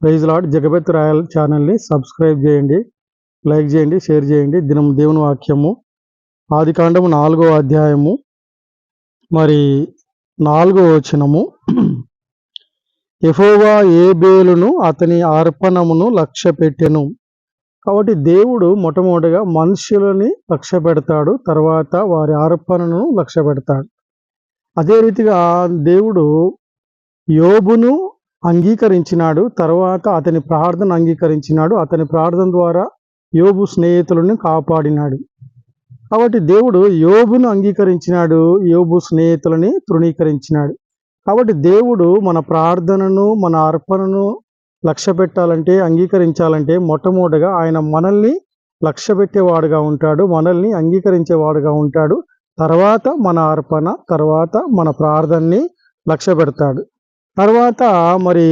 Praise lord. Jagapati royal ఛానల్ని subscribe చేయండి, like చేయండి, షేర్ చేయండి. దినం దేవుని వాక్యము ఆదికాండము 4వ అధ్యాయము మరి 4వ వచనము. యెహోవా ఏబేలును అతని అర్పణమును లక్ష్యపెట్టెను. కాబట్టి దేవుడు మొట్టమొదటిగా మనుషులని లక్ష్య పెడతాడు, తర్వాత వారి అర్పణను లక్ష్య పెడతాడు. అదే రీతిగా దేవుడు యోబును అంగీకరించినాడు, తర్వాత అతని ప్రార్థన అంగీకరించినాడు. అతని ప్రార్థన ద్వారా యోబు స్నేహితులను కాపాడినాడు. కాబట్టి దేవుడు యోబును అంగీకరించినాడు, యోబు స్నేహితులని తృణీకరించినాడు. కాబట్టి దేవుడు మన ప్రార్థనను, మన అర్పణను లక్ష్య పెట్టాలంటే, అంగీకరించాలంటే మొట్టమొదటిగా ఆయన మనల్ని లక్ష్య పెట్టేవాడుగా ఉంటాడు, మనల్ని అంగీకరించేవాడుగా ఉంటాడు. తర్వాత మన అర్పణ, తర్వాత మన ప్రార్థనని లక్ష్య పెడతాడు. తర్వాత మరి